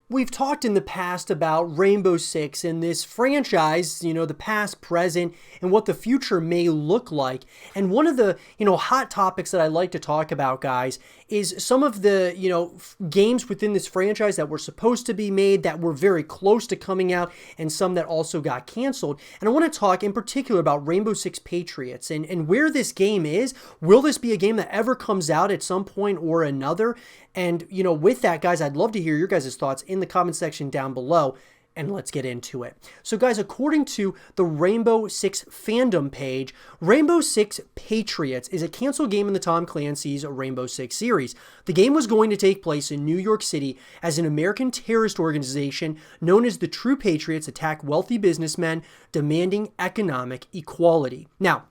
We've talked in the past about Rainbow Six and this franchise, the past, present, and what the future may look like. And one of the, hot topics that I like to talk about, guys, is some of the, games within this franchise that were supposed to be made that were very close to coming out and some that also got canceled. And I want to talk in particular about Rainbow Six Patriots and where this game is. Will this be a game that ever comes out at some point or another? And, with that, guys, I'd love to hear your guys' thoughts in the comment section down below, and let's get into it. So, guys, according to the Rainbow Six fandom page, Rainbow Six Patriots is a canceled game in the Tom Clancy's Rainbow Six series. The game was going to take place in New York City as an American terrorist organization known as the True Patriots attack wealthy businessmen demanding economic equality. Now,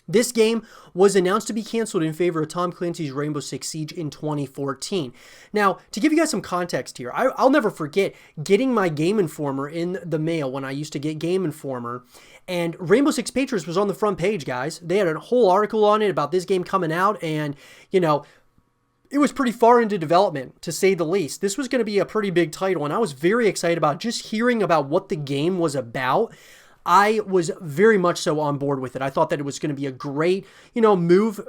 this game was announced to be canceled in favor of Tom Clancy's Rainbow Six Siege in 2014. Now, to give you guys some context here, I'll never forget getting my Game Informer in the mail when I used to get Game Informer, and Rainbow Six Patriots was on the front page, guys. They had a whole article on it about this game coming out, and, it was pretty far into development, to say the least. This was going to be a pretty big title, and I was very excited about just hearing about what the game was about. I was very much so on board with it. I thought that it was going to be a great, move.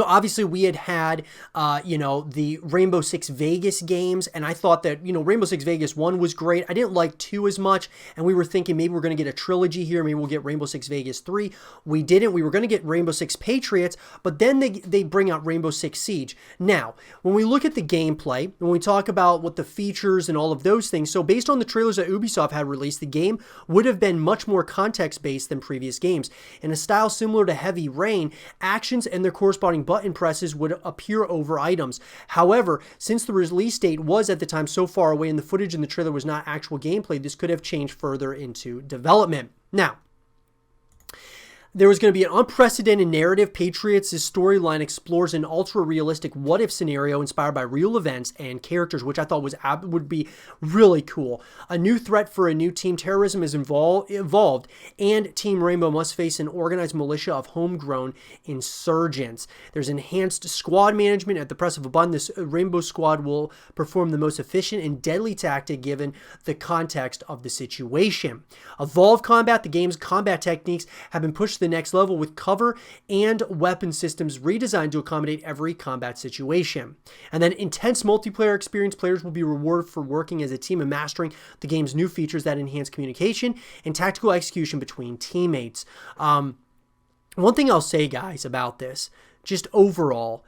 Obviously we had the Rainbow Six Vegas games, and I thought that, Rainbow Six Vegas 1 was great. I didn't like 2 as much, and we were thinking maybe we're going to get a trilogy here. Maybe we'll get Rainbow Six Vegas 3. We didn't. We were going to get Rainbow Six Patriots, but then they bring out Rainbow Six Siege. Now, when we look at the gameplay, when we talk about what the features and all of those things, so based on the trailers that Ubisoft had released, the game would have been much more context-based than previous games. In a style similar to Heavy Rain, actions and their corresponding button presses would appear over items. However, since the release date was at the time so far away and the footage in the trailer was not actual gameplay, this could have changed further into development. Now, there was going to be an unprecedented narrative. Patriots' storyline explores an ultra-realistic what-if scenario inspired by real events and characters, which I thought would be really cool. A new threat for a new team. Terrorism is evolved, and Team Rainbow must face an organized militia of homegrown insurgents. There's enhanced squad management. At the press of a button, this Rainbow Squad will perform the most efficient and deadly tactic given the context of the situation. Evolved combat. The game's combat techniques have been pushed to the next level with cover and weapon systems redesigned to accommodate every combat situation. And then intense multiplayer experience. Players will be rewarded for working as a team and mastering the game's new features that enhance communication and tactical execution between teammates. One thing I'll say, guys, about this, just overall,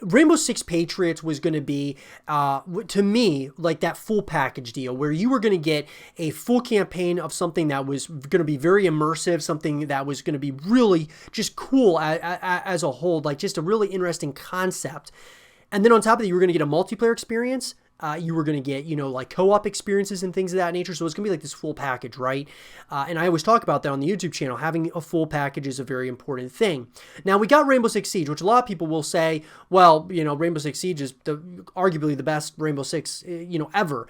Rainbow Six Patriots was going to be, to me, like that full package deal where you were going to get a full campaign of something that was going to be very immersive, something that was going to be really just cool as a whole, like just a really interesting concept. And then on top of that, you were going to get a multiplayer experience. You were going to get, like co-op experiences and things of that nature. So it's going to be like this full package, right? And I always talk about that on the YouTube channel. Having a full package is a very important thing. Now, we got Rainbow Six Siege, which a lot of people will say, well, Rainbow Six Siege is arguably the best Rainbow Six, ever.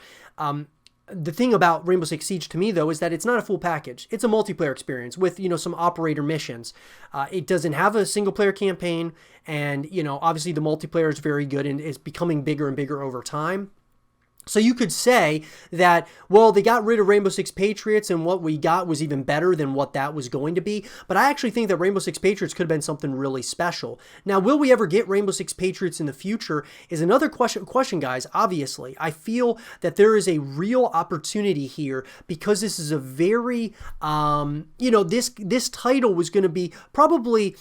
The thing about Rainbow Six Siege to me, though, is that it's not a full package. It's a multiplayer experience with, some operator missions. It doesn't have a single-player campaign, and, obviously the multiplayer is very good and is becoming bigger and bigger over time. So you could say that, well, they got rid of Rainbow Six Patriots and what we got was even better than what that was going to be. But I actually think that Rainbow Six Patriots could have been something really special. Now, will we ever get Rainbow Six Patriots in the future is another question, guys. Obviously, I feel that there is a real opportunity here because this is a very, this title was going to be probably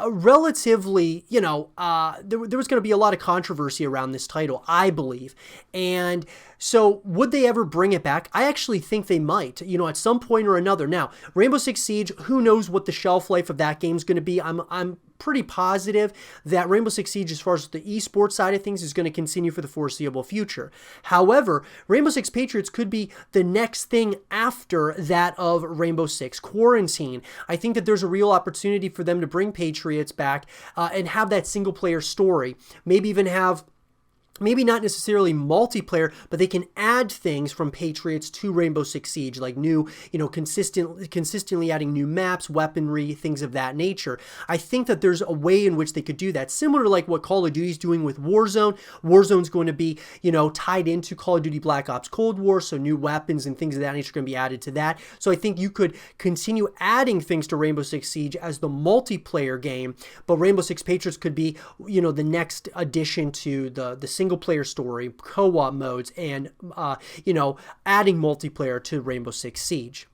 relatively, there was going to be a lot of controversy around this title, I believe. And so would they ever bring it back? I actually think they might, at some point or another. Now, Rainbow Six Siege, who knows what the shelf life of that game is going to be? I'm pretty positive that Rainbow Six Siege, as far as the esports side of things, is going to continue for the foreseeable future. However, Rainbow Six Patriots could be the next thing after that of Rainbow Six Quarantine. I think that there's a real opportunity for them to bring Patriots back and have that single-player story. Maybe even have maybe not necessarily multiplayer, but they can add things from Patriots to Rainbow Six Siege, like new, consistently adding new maps, weaponry, things of that nature. I think that there's a way in which they could do that, similar to like what Call of Duty is doing with Warzone. Warzone's going to be, tied into Call of Duty Black Ops Cold War, so new weapons and things of that nature are going to be added to that. So I think you could continue adding things to Rainbow Six Siege as the multiplayer game, but Rainbow Six Patriots could be, the next addition to the single player story, co-op modes, and adding multiplayer to Rainbow Six Siege.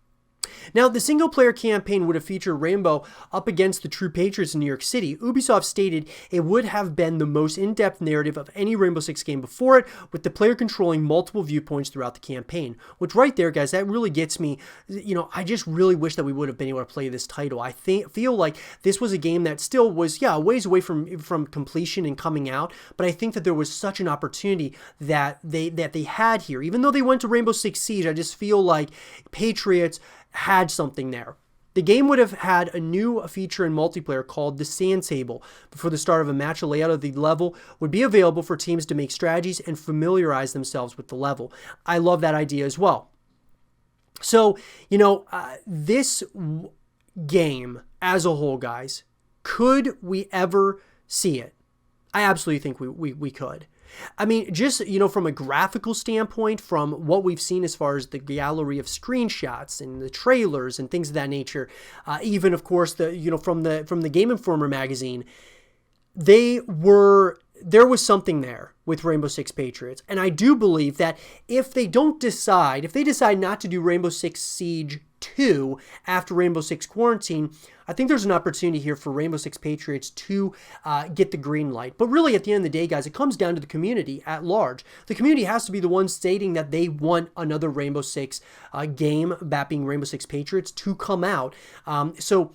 Now, the single-player campaign would have featured Rainbow up against the true Patriots in New York City. Ubisoft stated it would have been the most in-depth narrative of any Rainbow Six game before it, with the player controlling multiple viewpoints throughout the campaign. Which right there, guys, that really gets me, I just really wish that we would have been able to play this title. I feel like this was a game that still was, a ways away from completion and coming out, but I think that there was such an opportunity that they had here. Even though they went to Rainbow Six Siege, I just feel like Patriots had something there. The game would have had a new feature in multiplayer called the Sand Table. Before the start of a match, a layout of the level would be available for teams to make strategies and familiarize themselves with the level. I love that idea as well. So, this game as a whole, guys, could we ever see it? I absolutely think we could. I mean, just, from a graphical standpoint, from what we've seen as far as the gallery of screenshots and the trailers and things of that nature, even, of course, from the Game Informer magazine, there was something there with Rainbow Six Patriots. And I do believe that if they decide not to do Rainbow Six Siege 2 after Rainbow Six Quarantine, I think there's an opportunity here for Rainbow Six Patriots to get the green light. But really, at the end of the day, guys, it comes down to the community at large. The community has to be the one stating that they want another Rainbow Six game, that being Rainbow Six Patriots, to come out. So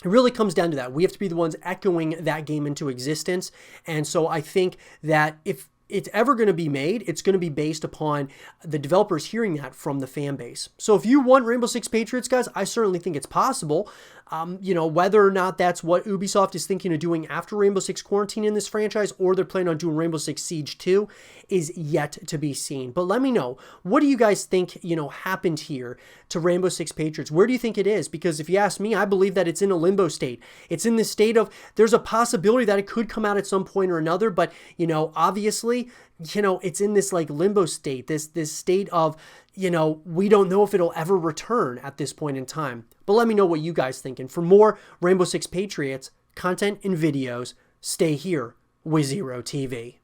it really comes down to that. We have to be the ones echoing that game into existence. And so I think that if it's ever going to be made, it's going to be based upon the developers hearing that from the fan base. So if you want Rainbow Six Patriots, guys, I certainly think it's possible. Whether or not that's what Ubisoft is thinking of doing after Rainbow Six Quarantine in this franchise, or they're planning on doing Rainbow Six Siege 2, is yet to be seen. But let me know, what do you guys think, happened here to Rainbow Six Patriots? Where do you think it is? Because if you ask me, I believe that it's in a limbo state. It's in the state of, there's a possibility that it could come out at some point or another, but, obviously, it's in this like limbo state, this state of, we don't know if it'll ever return at this point in time. But let me know what you guys think. And for more Rainbow Six Patriots content and videos, stay here with Zero TV.